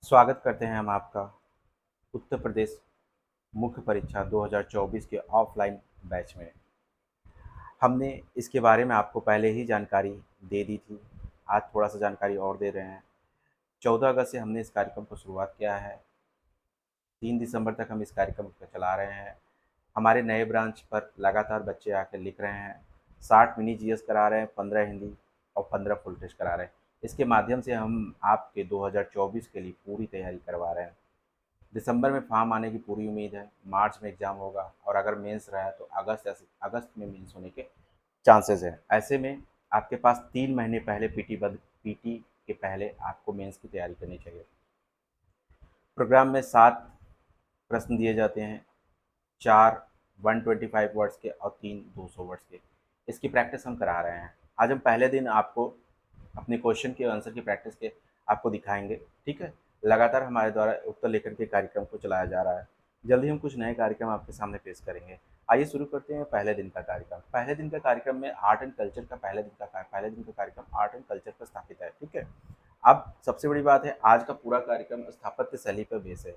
स्वागत करते हैं हम आपका उत्तर प्रदेश मुख्य परीक्षा 2024 के ऑफलाइन बैच में। हमने इसके बारे में आपको पहले ही जानकारी दे दी थी। आज थोड़ा सा जानकारी और दे रहे हैं। 14 अगस्त से हमने इस कार्यक्रम को शुरुआत किया है। 3 दिसंबर तक हम इस कार्यक्रम को चला रहे हैं। हमारे नए ब्रांच पर लगातार बच्चे आकर लिख रहे हैं। 60 मिनी जीएस करा रहे हैं, 15 हिंदी और 15 फुल टेस्ट करा रहे हैं। इसके माध्यम से हम आपके 2024 के लिए पूरी तैयारी करवा रहे हैं। दिसंबर में फॉर्म आने की पूरी उम्मीद है। मार्च में एग्ज़ाम होगा और अगर मेंस रहा है तो अगस्त में मेंस होने के चांसेस हैं। ऐसे में आपके पास 3 महीने पहले पीटी के पहले आपको मेंस की तैयारी करनी चाहिए। प्रोग्राम में 7 प्रश्न दिए जाते हैं, 4 125 वर्ड्स के और 3 200 वर्ड्स के। इसकी प्रैक्टिस हम करा रहे हैं। आज हम पहले दिन आपको अपने क्वेश्चन के आंसर की प्रैक्टिस के आपको दिखाएंगे। ठीक है, लगातार हमारे द्वारा उत्तर लेखन के कार्यक्रम को चलाया जा रहा है। जल्दी हम कुछ नए कार्यक्रम आपके सामने पेश करेंगे। आइए शुरू करते हैं पहले दिन का कार्यक्रम। पहले दिन का कार्यक्रम में आर्ट एंड कल्चर का पहले दिन का कार्यक्रम आर्ट एंड कल्चर पर स्थापित है। ठीक है, अब सबसे बड़ी बात है, आज का पूरा कार्यक्रम स्थापत्य शैली पर बेस है।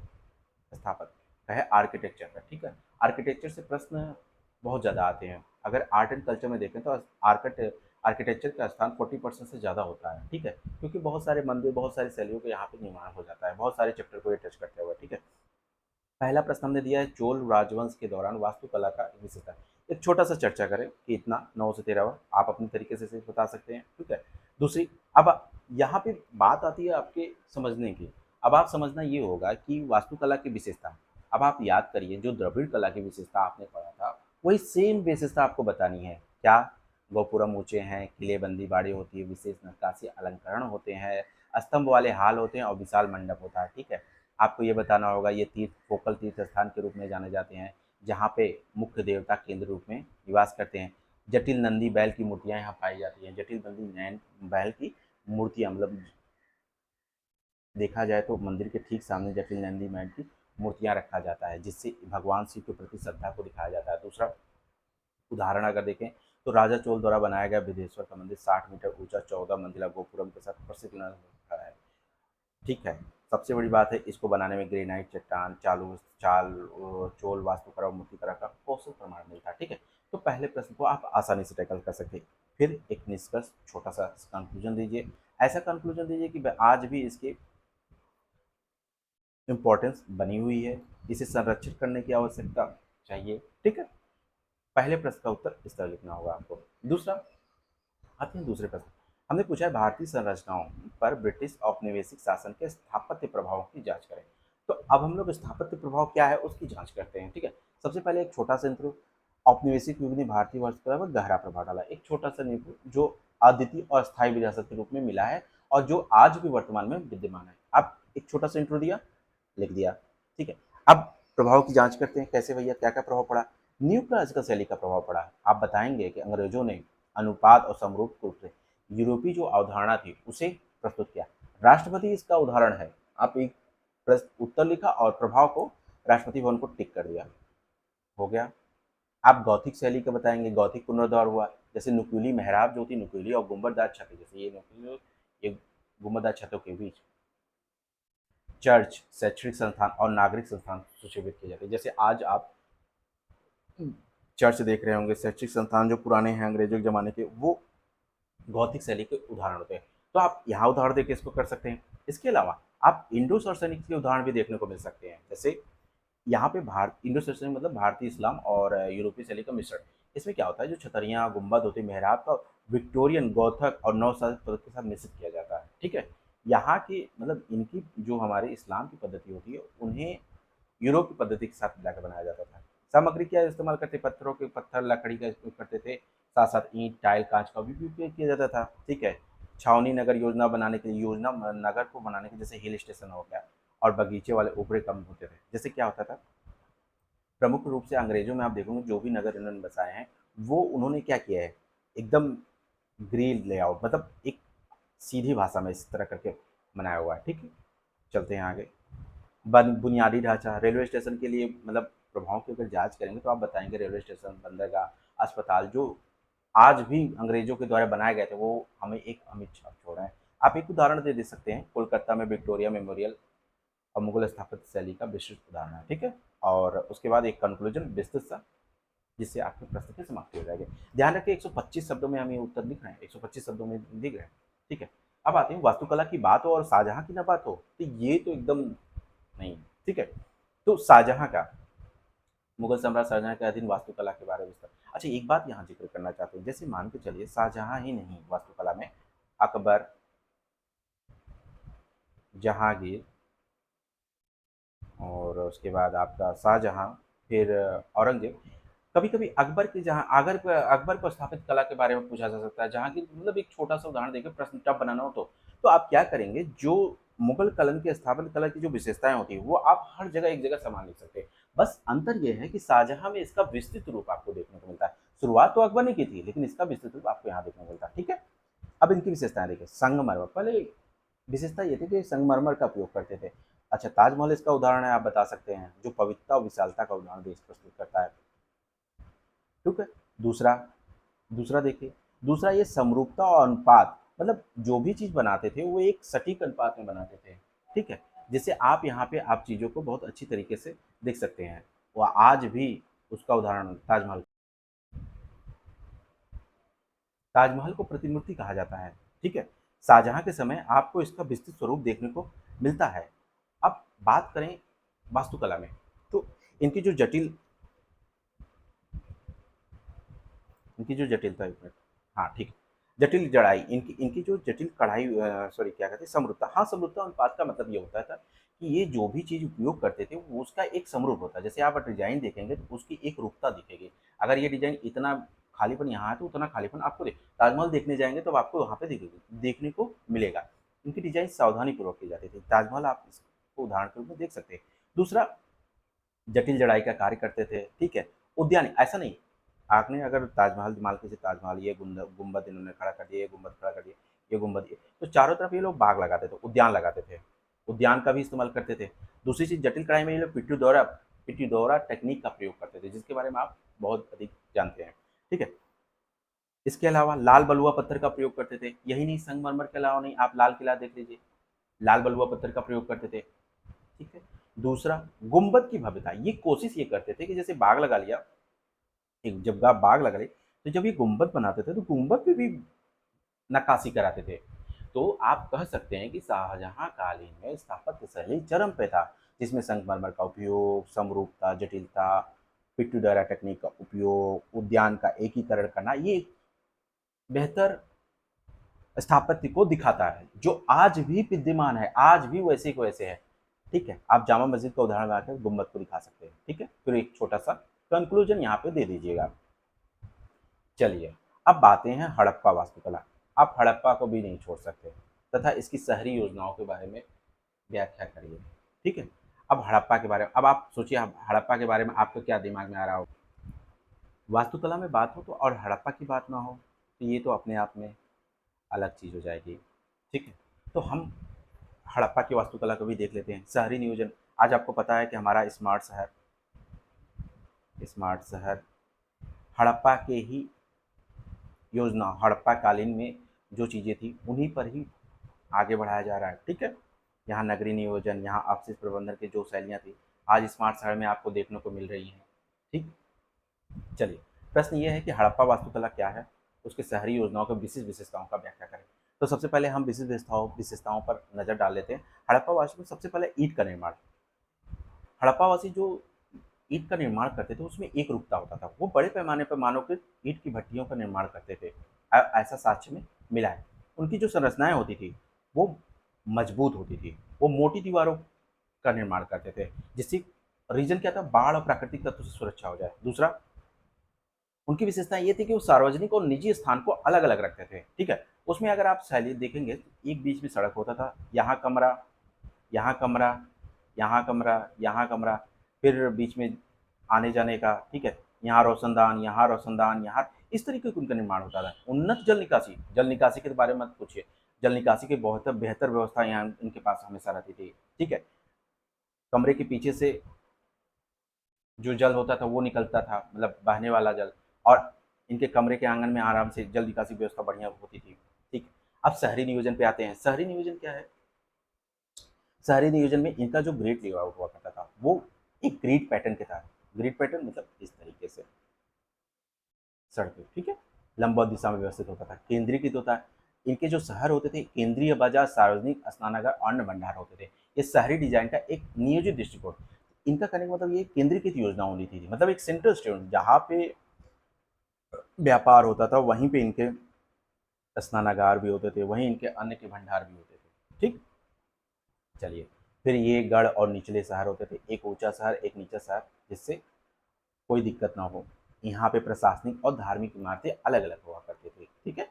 स्थापत्य है आर्किटेक्चर का। ठीक है, आर्किटेक्चर से प्रश्न बहुत ज़्यादा आते हैं। अगर आर्ट एंड कल्चर में देखें तो आर्किटेक्चर का स्थान 40% से ज़्यादा होता है। ठीक है, क्योंकि बहुत सारे मंदिर, बहुत सारी शैलियों के यहाँ पे निर्माण हो जाता है, बहुत सारे चैप्टर को ये टच करते हुए। ठीक है, पहला प्रश्न हमने दिया है, चोल राजवंश के दौरान वास्तुकला का विशेषता। एक छोटा सा चर्चा करें कि इतना 9 से 13 आप अपने तरीके से इसे बता सकते हैं। ठीक है, दूसरी, अब यहाँ पे बात आती है आपके समझने की। अब आप समझना ये होगा कि वास्तुकला की विशेषता, अब आप याद करिए जो द्रविड़ कला की विशेषता आपने पढ़ा था वही सेम विशेषता आपको बतानी है। क्या? गोपुरम ऊंचे हैं, किलेबंदी बाड़ी होती है, विशेष नक्काशी अलंकरण होते हैं, स्तंभ वाले हाल होते हैं और विशाल मंडप होता है। ठीक है, आपको ये बताना होगा ये तीर्थ फोकल तीर्थ स्थान के रूप में जाने जाते हैं, जहाँ पे मुख्य देवता केंद्र रूप में निवास करते हैं। जटिल नंदी बैल की मूर्तियाँ यहाँ पाई जाती हैं। जटिल नंदी नैन बैल की मूर्तियाँ, मतलब देखा जाए तो मंदिर के ठीक सामने जटिल नंदी बैल की मूर्तियाँ रखा जाता है, जिससे भगवान शिव के प्रति श्रद्धा को दिखाया जाता है। दूसरा उदाहरण अगर देखें तो राजा चोल द्वारा बनाया गया विदेश्वर का मंदिर 60 मीटर ऊंचा 14 मंजिला गोपुरम के साथ प्रसिद्ध नगर है। ठीक है, सबसे बड़ी बात है, इसको बनाने में ग्रेनाइट चट्टान चोल वास्तुकला और मूर्तिकला का कौशल प्रमाण मिलता है। ठीक है, तो पहले प्रश्न को आप आसानी से टैकल कर सकते हैं। फिर एक निष्कर्ष, छोटा सा कंक्लूजन दीजिए। ऐसा कंक्लूजन दीजिए कि आज भी इसकी इम्पोर्टेंस बनी हुई है, इसे संरक्षित करने की आवश्यकता चाहिए। ठीक है, पहले प्रश्न का उत्तर इस तरह लिखना होगा आपको। दूसरा, आते हैं दूसरे प्रश्न। हमने पूछा है भारतीय संरचनाओं पर ब्रिटिश औपनिवेशिक शासन के स्थापत्य प्रभावों की जांच करें। तो अब हम लोग स्थापत्य प्रभाव क्या है उसकी जांच करते हैं। ठीक है, सबसे पहले एक छोटा सा इंट्रो। औपनिवेशिक युग ने भारतीय वास्तुकला पर गहरा प्रभाव डाला। एक छोटा सा इंट्रो जो अद्वितीय और स्थायी विरासत के रूप में मिला है और जो आज भी वर्तमान में विद्यमान है। अब एक छोटा सा इंट्रो दिया, लिख दिया। ठीक है, अब प्रभाव की जांच करते हैं। कैसे भैया, क्या क्या प्रभाव पड़ा? न्यू क्लासिकल शैली का प्रभाव पड़ा। आप बताएंगे कि अंग्रेजों ने अनुपात और समरूप रूप से यूरोपीय जो अवधारणा थी उसे प्रस्तुत किया। राष्ट्रपति इसका उदाहरण है। आप एक प्रश्न उत्तर लिखा और प्रभाव को राष्ट्रपति भवन को टिक कर दिया, हो गया। आप गौथिक शैली का बताएंगे, गौथिक पुनरुद्धार हुआ, जैसे नुकीली मेहराब जो थी, नुकीली और गुंबददार छतें, जैसे ये नुकीली ये गुंबददार छतों के बीच चर्च, शैक्षणिक संस्थान और नागरिक संस्थान सुशोभित किए जाते हैं। जैसे आज आप चर्च देख रहे होंगे, शैक्षिक संस्थान जो पुराने हैं अंग्रेजों के ज़माने के, वो गौथिक शैली के उदाहरण होते हैं। तो आप यहाँ उदाहरण देके इसको कर सकते हैं। इसके अलावा आप इंडो सैसनिक के उदाहरण भी देखने को मिल सकते हैं। जैसे यहाँ पे भारत इंडो सैसनिक मतलब भारतीय इस्लाम और यूरोपीय शैली का मिश्रण। इसमें क्या होता है, जो छतरियाँ गुंबद होती है, मेहराब का विक्टोरियन गौथक और नवसाधित पद्धति के साथ मिश्रित किया जाता है। ठीक है, यहाँ की मतलब इनकी जो हमारे इस्लाम की पद्धति होती है उन्हें यूरोप की पद्धति के साथ मिलाकर बनाया जाता था। सामग्री क्या इस्तेमाल करते, पत्थर लकड़ी का उपयोग करते थे, साथ साथ ईंट टाइल कांच का भी उपयोग किया जाता था। ठीक है, छावनी नगर योजना बनाने के लिए नगर को बनाने के, जैसे हिल स्टेशन हो गया और बगीचे वाले ऊपरी कम होते थे। जैसे क्या होता था, प्रमुख रूप से अंग्रेजों में आप देखोगे जो भी नगर इन्होंने बसाए हैं वो उन्होंने क्या किया है, एकदम ग्रीन लेआउट, मतलब एक सीधी भाषा में इस तरह करके बनाया हुआ है। ठीक है, चलते हैं आगे। बुनियादी ढांचा रेलवे स्टेशन के लिए, मतलब प्रभाव की अगर जांच करेंगे तो आप बताएंगे रेलवे स्टेशन, बंदरगाह, अस्पताल जो आज भी अंग्रेजों के द्वारा बनाए गए थे वो हमें एक अमिट छाप छोड़ रहे हैं। आप एक उदाहरण दे सकते हैं, कोलकाता में विक्टोरिया मेमोरियल और मुगल स्थापत्य शैली का विशिष्ट उदाहरण है। ठीक है, और उसके बाद एक कंक्लूजन विस्तृत सा, जिससे आपके प्रश्न की समाप्ति हो जाएगी। ध्यान रखिए 125 शब्दों में हम ये उत्तर लिख रहे हैं, 125 शब्दों में लिख रहे हैं। ठीक है, अब आते हैं वास्तुकला की बात हो और शाहजहां की ना बात हो तो ये तो एकदम नहीं। ठीक है, तो शाहजहां का, मुगल सम्राट शाहजहां के अधीन वास्तुकला के बारे में अच्छा एक बात यहाँ जिक्र करना चाहते हैं, जैसे मान के चलिए शाहजहां ही नहीं वास्तुकला में, अकबर, जहांगीर, और उसके बाद आपका शाहजहां, फिर औरंगजेब। कभी कभी अकबर की, जहाँ अकबर को स्थापित कला के बारे में पूछा जा सकता है, जहांगीर, मतलब एक छोटा सा उदाहरण देकर प्रश्न टफ बनाना हो तो आप क्या करेंगे, जो मुगल कलन की स्थापत्य कला की जो विशेषताएं होती है वो आप हर जगह एक जगह समान लिख सकते हैं। बस अंतर यह है कि शाहजहां में इसका विस्तृत रूप आपको देखने को मिलता है। शुरुआत तो अकबर ने की थी, लेकिन इसका विस्तृत रूप आपको यहाँ देखने को मिलता है। ठीक है, अब इनकी विशेषताएं देखिए। संगमरमर, पहले विशेषता ये थी कि संगमरमर का उपयोग करते थे। अच्छा, ताजमहल इसका उदाहरण है, आप बता सकते हैं, जो पवित्रता और विशालता का उदाहरण देश प्रस्तुत करता है। ठीक है, दूसरा दूसरा देखिए, दूसरा ये समरूपता और अनुपात, मतलब जो भी चीज़ बनाते थे वो एक सटीक अनुपात में बनाते थे। ठीक है, जैसे आप यहाँ पे आप चीज़ों को बहुत अच्छी तरीके से देख सकते हैं। वो आज भी उसका उदाहरण ताजमहल, ताजमहल को प्रतिमूर्ति कहा जाता है। ठीक है, शाहजहां के समय आपको इसका विस्तृत स्वरूप देखने को मिलता है। अब बात करें वास्तुकला में, तो इनकी जो जटिल इनकी जो जटिलता है, हाँ ठीक है, जटिल जड़ाई, इनकी इनकी जो जटिल कढ़ाई, सॉरी क्या कहते हैं, समरूपता। हाँ, समरूपता अनुपात का मतलब ये होता था कि ये जो भी चीज़ उपयोग करते थे वो उसका एक समरूप होता है। जैसे आप डिजाइन देखेंगे तो उसकी एक रूपता दिखेगी। अगर ये डिजाइन इतना खालीपन यहाँ है तो उतना खालीपन आपको ताजमहल देखने जाएंगे तो आपको वहाँ पे दिखेगी, देखने को मिलेगा। इनकी डिजाइन सावधानी पूर्वक की जाती थी। ताजमहल आप इसको उदाहरण के रूप में देख सकते हैं। दूसरा, जटिल जड़ाई का कार्य करते थे। ठीक है, उद्यान ऐसा नहीं, आपने अगर ताजमहल मान लीजिए, ताजमहल ये गुंबद इन्होंने खड़ा कर दिया, ये गुंबद खड़ा कर दिया, ये गुंबद, ये तो चारों तरफ ये लोग बाग लगाते थे, उद्यान लगाते थे, उद्यान का भी इस्तेमाल करते थे। दूसरी चीज, जटिल कढ़ाई में ये लोग पिट्ठू दौरा टेक्निक का प्रयोग करते थे, जिसके बारे में आप बहुत अधिक जानते हैं। ठीक है, इसके अलावा लाल बलुआ पत्थर का प्रयोग करते थे। यही नहीं, संगमरमर के अलावा नहीं, आप लाल किला देख लीजिए, लाल बलुआ पत्थर का प्रयोग करते थे। ठीक है, दूसरा, गुंबद की भव्यता, ये कोशिश ये करते थे कि जैसे बाग लगा लिया, एक जब आप बाग लगा ले तो जब ये गुंबद बनाते थे तो गुंबद पे भी नक्काशी कराते थे। तो आप कह सकते हैं कि शाहजहां कालीन में स्थापत्य शैली चरम पे था, जिसमें संगमरमर का उपयोग, समरूपता, जटिलता, पिट्ठूडरा टेक्निक का उपयोग, उद्यान का एकीकरण करना, ये एक बेहतर स्थापत्य को दिखाता है जो आज भी विद्यमान है, आज भी वैसे के वैसे है। ठीक है, आप जामा मस्जिद का उदाहरण लाकर गुंबद को दिखा सकते हैं। ठीक है, फिर एक छोटा सा कंक्लूजन यहाँ पे दे दीजिएगा। चलिए, अब बातें हैं हड़प्पा वास्तुकला। आप हड़प्पा को भी नहीं छोड़ सकते तथा इसकी शहरी योजनाओं के बारे में व्याख्या करिए। ठीक है, अब हड़प्पा के बारे में, अब आप सोचिए हड़प्पा के बारे में आपको क्या दिमाग में आ रहा हो। वास्तुकला में बात हो तो और हड़प्पा की बात ना हो तो ये तो अपने आप में अलग चीज़ हो जाएगी। ठीक है, तो हम हड़प्पा की वास्तुकला को भी देख लेते हैं। शहरी नियोजन, आज आपको पता है कि हमारा स्मार्ट शहर हड़प्पा के ही योजना, हड़प्पा कालीन में जो चीज़ें थी उन्हीं पर ही आगे बढ़ाया जा रहा है। ठीक है, यहाँ नगरीय नियोजन, यहाँ अपशिष्ट प्रबंधन की जो शैलियाँ थी आज स्मार्ट शहर में आपको देखने को मिल रही हैं। ठीक, चलिए, प्रश्न ये है कि हड़प्पा वास्तुकला क्या है, उसके शहरी योजनाओं की विशिष्ट विशेषताओं का व्याख्या करें। तो सबसे पहले हम विशिष्ट विशेषताओं पर नजर डाल लेते हैं। हड़प्पा वास्तु में सबसे पहले ईंट का निर्माण। हड़प्पावासी जो ईंट का निर्माण करते थे उसमें एक रूपता होता था, वो बड़े पैमाने पर मानव के ईंट की भट्टियों का निर्माण करते थे। ऐसा साक्ष्य में मिला है। उनकी जो संरचनाएं होती थी वो मजबूत होती थी, वो मोटी दीवारों का निर्माण करते थे, जिससे रीजन क्या था, बाढ़ और प्राकृतिक तत्व से सुरक्षा हो जाए। दूसरा, उनकी विशेषता ये थी कि वो सार्वजनिक और निजी स्थान को अलग अलग रखते थे। ठीक है, उसमें अगर आप शैली देखेंगे, एक बीच में सड़क होता था, यहाँ कमरा, यहाँ कमरा, यहाँ कमरा, यहाँ कमरा, फिर बीच में आने जाने का। ठीक है, यहाँ रोशनदान, यहाँ रोशनदान, यहाँ, इस तरीके का उनका निर्माण होता था। उन्नत जल निकासी के बारे में मत पूछिए, जल निकासी की बहुत बेहतर व्यवस्था यहाँ इनके पास हमेशा रहती थी। ठीक है, कमरे के पीछे से जो जल होता था वो निकलता था, मतलब बहने वाला जल, और इनके कमरे के आंगन में आराम से जल निकासी व्यवस्था बढ़िया होती थी। ठीक, अब शहरी नियोजन पे आते हैं। शहरी नियोजन क्या है, शहरी नियोजन में इनका जो ग्रिड लेआउट हुआ करता था वो एक ग्रिड पैटर्न के था। ग्रिड पैटर्न मतलब इस तरीके से सड़कें, ठीक है, लंबवत दिशा में व्यवस्थित होता था, केंद्रीकृत होता है। इनके जो शहर होते थे, केंद्रीय बाजार, सार्वजनिक स्नानागार, अन्न भंडार होते थे। ये शहरी डिजाइन का एक नियोजित दृष्टिकोण। इनका कहने का मतलब ये केंद्रीकृत योजना होनी थी, मतलब एक सेंट्रल स्टेशन जहाँ पे व्यापार होता था, वहीं पे इनके स्नानागार भी होते थे, वहीं इनके अन्न के भंडार भी होते थे। ठीक, चलिए, फिर ये गढ़ और निचले शहर होते थे, एक ऊंचा शहर एक नीचा शहर, जिससे कोई दिक्कत ना हो। यहाँ पे प्रशासनिक और धार्मिक इमारतें अलग अलग हुआ करती थी। ठीक है,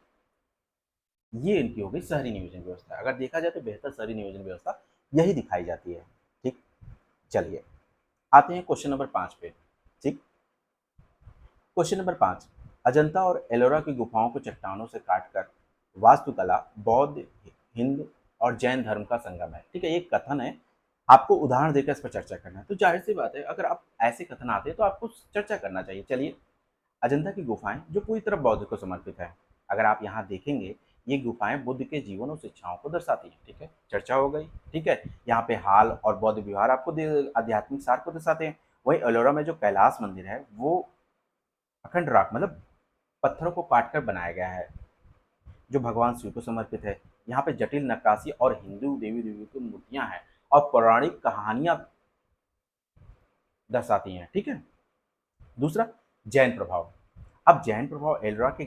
ये इनकी हो गई शहरी नियोजन व्यवस्था। अगर देखा जाए तो बेहतर शहरी नियोजन व्यवस्था यही दिखाई जाती है। ठीक, चलिए आते हैं क्वेश्चन नंबर 5 पे। ठीक, क्वेश्चन नंबर 5, अजंता और एलोरा की गुफाओं को चट्टानों से काटकर वास्तुकला बौद्ध, हिंद और जैन धर्म का संगम है। ठीक है, एक कथन है, आपको उदाहरण देकर इस पर चर्चा करना है। तो जाहिर सी बात है, अगर आप ऐसे कथन आते हैं तो आपको चर्चा करना चाहिए। चलिए, अजंता की गुफाएं जो पूरी तरह बौद्ध को समर्पित है। अगर आप यहाँ देखेंगे, ये गुफाएं बुद्ध के जीवन और शिक्षाओं को दर्शाती हैं। ठीक है, चर्चा हो गई। ठीक है, यहाँ पे हाल और बौद्ध व्यवहार आपको आध्यात्मिक सार को दर्शाते हैं। वहीं एलोरा में जो कैलाश मंदिर है वो अखंड रॉक मतलब पत्थरों को काटकर बनाया गया है, जो भगवान शिव को समर्पित है। यहाँ पे जटिल नक्काशी और हिंदू देवी देवियों की मूर्तियां हैं और पौराणिक कहानियां दर्शाती हैं। ठीक है, दूसरा, जैन प्रभाव। अब जैन प्रभाव एलोरा की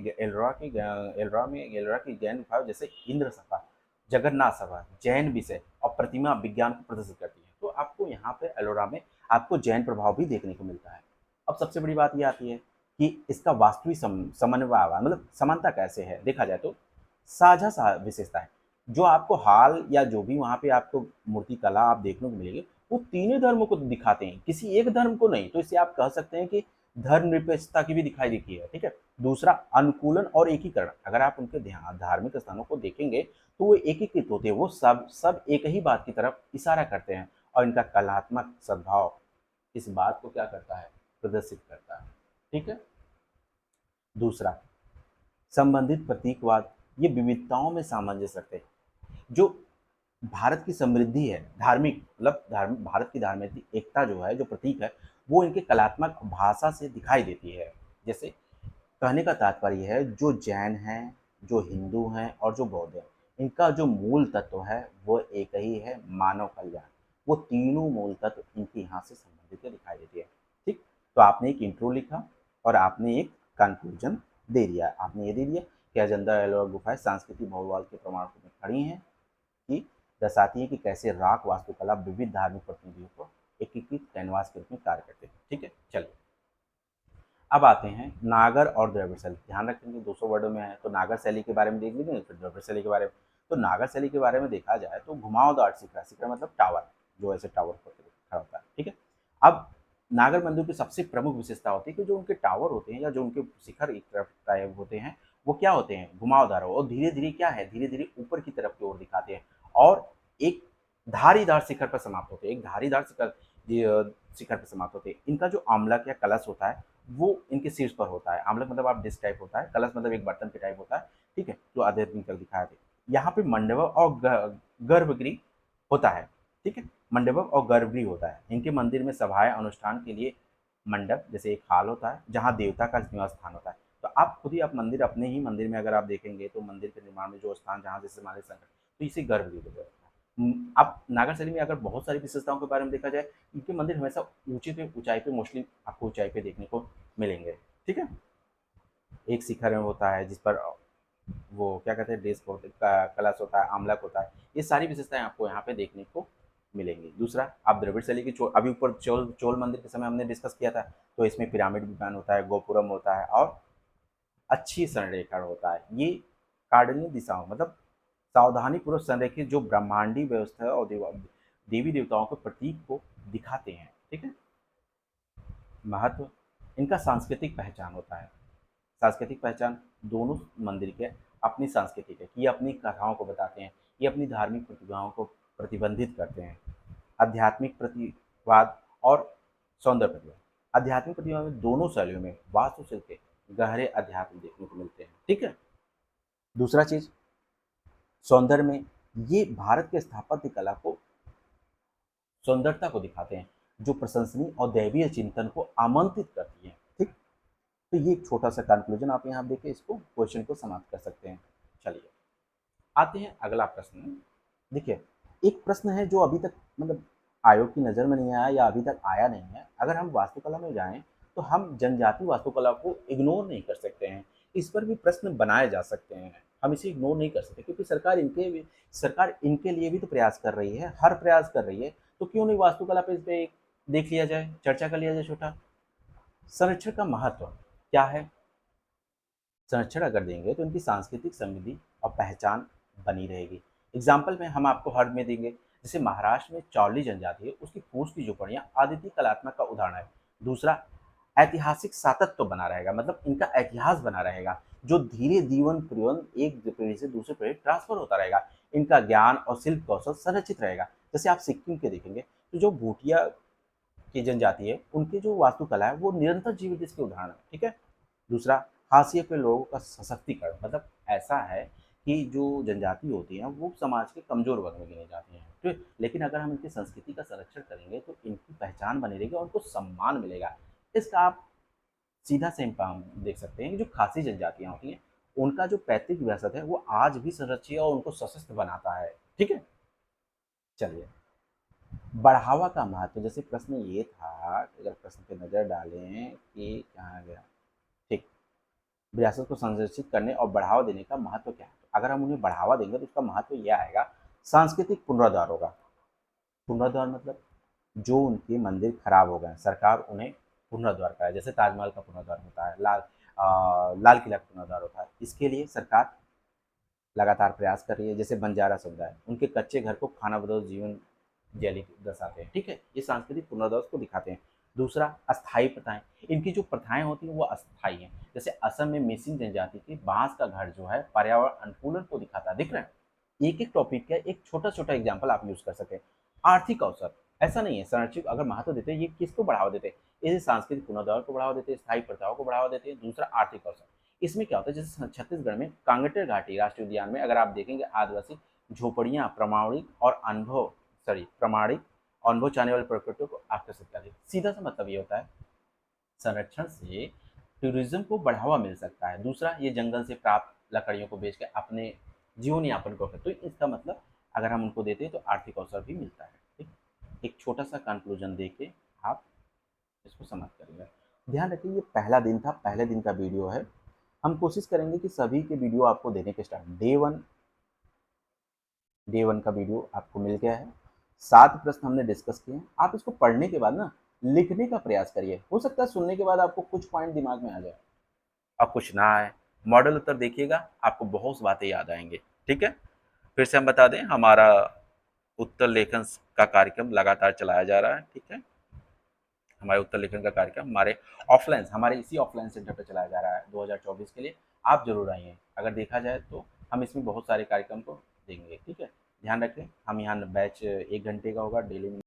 जैन प्रभाव जैसे इंद्र सभा, जगन्नाथ सभा, जैन विषय और प्रतिमा विज्ञान को प्रदर्शित करती है। तो आपको यहाँ पे एलोरा में आपको जैन प्रभाव भी देखने को मिलता है। अब सबसे बड़ी बात ये आती है कि इसका वास्तविक समन्वय मतलब समानता कैसे है। देखा जाए तो साझा विशेषता है, जो आपको हाल या जो भी वहाँ पे आपको मूर्ति कला आप देखने को मिलेगी, वो तीनों धर्मों को दिखाते हैं, किसी एक धर्म को नहीं। तो इसे आप कह सकते हैं कि धर्मनिरपेक्षता की भी दिखाई देती है। ठीक है, दूसरा, अनुकूलन और एकीकरण। अगर आप उनके ध्यान धार्मिक स्थानों को देखेंगे तो वो एकीकृत होते हैं, वो सब सब एक ही बात की तरफ इशारा करते हैं। और इनका कलात्मक सद्भाव इस बात को क्या करता है, प्रदर्शित करता है। ठीक है, दूसरा, संबंधित प्रतीकवाद, ये विविधताओं में सामंजस्य रखते हैं। जो भारत की समृद्धि है, धार्मिक मतलब धार्मिक भारत की धार्मिक एकता जो है, जो प्रतीक है, वो इनके कलात्मक भाषा से दिखाई देती है। जैसे कहने का तात्पर्य है, जो जैन हैं, जो हिंदू हैं और जो बौद्ध हैं, इनका जो मूल तत्व है वो एक ही है, मानव कल्याण। वो तीनों मूल तत्व इनके यहाँ से संबंधित दिखाई देती है। ठीक, तो आपने एक इंट्रो लिखा और आपने एक कंक्लूजन दे दिया। आपने ये दे दिया कि अजंता एलोरा गुफाएं सांस्कृतिक बहुवाद के प्रमाण में खड़ी हैं, कि दर्शाती है कि कैसे राख वास्तुकला विविध धार्मिक प्रतिनिधियों को एकीकृत कैनवास के रूप में कार्य करते हैं। ठीक है, चलिए अब आते हैं नागर और द्रविड़ शैली। ध्यान रखेंगे 200 वर्डों में है, तो नागर शैली के बारे में देख लीजिए, फिर द्रविड़ शैली के बारे में। तो नागर शैली के बारे में देखा जाए तो घुमावदार शिखर, शिखर मतलब टावर, जो ऐसे टावर पर खड़ा होता है। ठीक है, अब नागर मंदिर की सबसे प्रमुख विशेषता होती है कि जो उनके टावर होते हैं या जो उनके शिखर एक तरफ टाइप होते हैं, वो क्या होते हैं, घुमावदार हो, और धीरे धीरे क्या है, धीरे धीरे ऊपर की तरफ की ओर दिखाते हैं और एक धारीदार शिखर पर समाप्त होते हैं। एक धारीदार शिखर शिखर पर समाप्त होते हैं। इनका जो आमलक या कलश होता है वो इनके शीर्ष पर होता है। आमलक मतलब आप डिस्क टाइप होता है, कलश मतलब एक बर्तन के टाइप होता है। ठीक है, जो आध्यात्मिक तक दिखाया थे। यहाँ पे मंडप और गर्भगृह होता है। ठीक है, मंडप और गर्भगृह होता है। इनके मंदिर में सभाएं अनुष्ठान के लिए मंडप जैसे एक हाल होता है, जहाँ देवता का निवास स्थान होता है। तो आप खुद ही आप मंदिर, अपने ही मंदिर में अगर आप देखेंगे तो मंदिर के निर्माण में जो स्थान जहाँ जैसे हमारे संकट, तो इसे गर्भगृह बोला जाता है। अब नागर शैली में अगर बहुत सारी विशेषताओं के बारे में देखा जाए, इनके मंदिर हमेशा ऊंचे पे ऊंचाई पे मोस्टली आपको ऊंचाई पे देखने को मिलेंगे। ठीक है, एक शिखर में होता है जिस पर वो क्या कहते हैं, डेस्क होते कलश होता है, आमलक होता है। ये सारी विशेषताएं आपको यहाँ पे देखने को मिलेंगी। दूसरा, आप द्रविड़ शैली की अभी ऊपर चोल चोल मंदिर के समय हमने डिस्कस किया था, तो इसमें पिरामिड विमान होता है, गोपुरम होता है और अच्छी संरेखण होता है। ये कार्डिनल दिशाओं मतलब सावधानी पूर्वक संरेखित जो ब्रह्मांडी व्यवस्था और देवी देवताओं के प्रतीक को दिखाते हैं। ठीक है, महत्व, इनका सांस्कृतिक पहचान होता है। सांस्कृतिक पहचान, दोनों मंदिर के अपनी सांस्कृतिक है कि ये अपनी कथाओं को बताते हैं, ये अपनी धार्मिक प्रतिभाओं को प्रतिबंधित करते हैं। आध्यात्मिक प्रतिवाद और सौंदर्य प्रतिवाद। आध्यात्मिक प्रतिभा में दोनों शैलियों में वास्तुशिल्प के गहरे अध्यात्म देखने को मिलते हैं। ठीक है, दूसरा चीज, सौंदर्य में ये भारत के स्थापत्य कला को सुंदरता को दिखाते हैं, जो प्रशंसनीय और दैवीय चिंतन को आमंत्रित करती है। ठीक, तो ये एक छोटा सा कंक्लूजन आप यहाँ देखिए, इसको क्वेश्चन को समाप्त कर सकते हैं। चलिए आते हैं अगला प्रश्न। देखिए, एक प्रश्न है जो अभी तक मतलब आयोग की नज़र में नहीं आया या अभी तक आया नहीं है। अगर हम वास्तुकला में जाएं तो हम जनजातीय वास्तुकला को इग्नोर नहीं कर सकते हैं। इस पर भी प्रश्न बनाए जा सकते हैं, हम इसे इग्नोर नहीं कर सकते, क्योंकि सरकार इनके लिए भी तो प्रयास कर रही है, हर प्रयास कर रही है। तो क्यों नहीं वास्तुकला पे इस पे देख लिया जाए, चर्चा कर लिया जाए। छोटा संरक्षण का महत्व क्या है? संरक्षण अगर देंगे तो इनकी सांस्कृतिक समृद्धि और पहचान बनी रहेगी। एग्जाम्पल में हम आपको हर में देंगे, जैसे महाराष्ट्र में चौली जनजाति है, उसकी फूस की झोपड़ियाँ अद्वितीय कलात्मक का उदाहरण है। दूसरा, ऐतिहासिक सातत्य तो बना रहेगा, मतलब इनका इतिहास बना रहेगा, जो धीरे जीवन परिवन एक पीढ़ी से दूसरे पीढ़ी ट्रांसफर होता रहेगा। इनका ज्ञान और शिल्प कौशल संरक्षित रहेगा। जैसे आप सिक्किम के देखेंगे तो जो भूटिया की जनजाति है, उनकी जो वास्तुकला है वो निरंतर जीवित इसके उदाहरण है। ठीक है। दूसरा, हाशिए पे लोगों का सशक्तिकरण, मतलब ऐसा है कि जो जनजाति होती हैं वो समाज के कमजोर वर्ग में गिनी जाती हैं। ठीक, लेकिन अगर हम इनकी संस्कृति का संरक्षण करेंगे तो इनकी पहचान बनी रहेगी और उनको सम्मान मिलेगा। इसका आप सीधा सिंपल देख सकते हैं कि जो खासी जनजातियां होती हैं, उनका जो पैतृक विरासत है वो आज भी संरक्षित और उनको सशक्त बनाता है। ठीक है। चलिए, बढ़ावा का महत्व, जैसे प्रश्न ये था, अगर प्रश्न पे नजर डालें कि कहाँ गया। ठीक, विरासत को संरक्षित करने और बढ़ावा देने का महत्व क्या है? अगर हम उन्हें बढ़ावा देंगे तो उसका महत्व यह आएगा, सांस्कृतिक पुनरुद्धार होगा। पुनरुद्धार मतलब जो उनके मंदिर खराब हो गए, सरकार उन्हें पुनरुद्धार कराए। जैसे ताजमहल का पुनरुद्धार होता है, लाल किला का पुनरुद्धार होता है, इसके लिए सरकार लगातार प्रयास कर रही है। जैसे बंजारा समुदाय, उनके कच्चे घर को खाना बदोश जीवन जैली दर्शाते हैं। ठीक है, ये सांस्कृतिक पुनरुद्धार को दिखाते हैं। दूसरा, अस्थायी प्रथाएं, इनकी जो प्रथाएं होती हैं वो अस्थायी हैं। जैसे असम में मिसिंग जनजाति की बांस का घर जो है पर्यावरण अनुकूलन को दिखाता है। दिख रहे हैं, एक एक टॉपिक का एक छोटा छोटा एग्जाम्पल आप यूज कर सके। आर्थिक अवसर, ऐसा नहीं है, संरक्षित अगर महत्व देते हैं, ये किसको बढ़ावा देते हैं? ये सांस्कृतिक पुनरुद्धार को बढ़ावा देते हैं, स्थायी प्रथाओं को बढ़ावा देते हैं। दूसरा, आर्थिक अवसर, इसमें क्या होता है, जैसे छत्तीसगढ़ में कांगेटर घाटी राष्ट्रीय उद्यान में अगर आप देखेंगे, आदिवासी झोपड़ियां प्रमाणिक और अनुभव चाहने वाले पर्यटकों को आकर्षित करें। सीधा सा मतलब ये होता है, संरक्षण से टूरिज्म को बढ़ावा मिल सकता है। दूसरा, ये जंगल से प्राप्त लकड़ियों को बेच के अपने जीवन यापन को करते, तो इसका मतलब अगर हम उनको देते हैं तो आर्थिक अवसर भी मिलता है। ठीक, एक छोटा सा कंक्लूजन दे के आप इसको समाप्त करेंगे। ध्यान रखिए, ये पहला दिन था, पहले दिन का वीडियो है। हम कोशिश करेंगे कि सभी के वीडियो आपको देने के स्टार्ट, डे वन का वीडियो आपको मिल गया है। 7 प्रश्न हमने डिस्कस किए हैं। आप इसको पढ़ने के बाद ना लिखने का प्रयास करिए। हो सकता है सुनने के बाद आपको कुछ पॉइंट दिमाग में आ जाए और कुछ ना आए। मॉडल उत्तर देखिएगा, आपको बहुत बातें याद आएंगे। ठीक है, फिर से हम बता दें, हमारा उत्तर लेखन का कार्यक्रम लगातार चलाया जा रहा है। ठीक है, हमारे उत्तर लेखन का कार्यक्रम हमारे इसी ऑफलाइन सेंटर पर चलाया जा रहा है 2024 के लिए। आप जरूर आइए। अगर देखा जाए तो हम इसमें बहुत सारे कार्यक्रम को देंगे। ठीक है, ध्यान रखें, हम यहाँ बैच 1 घंटे का होगा डेली।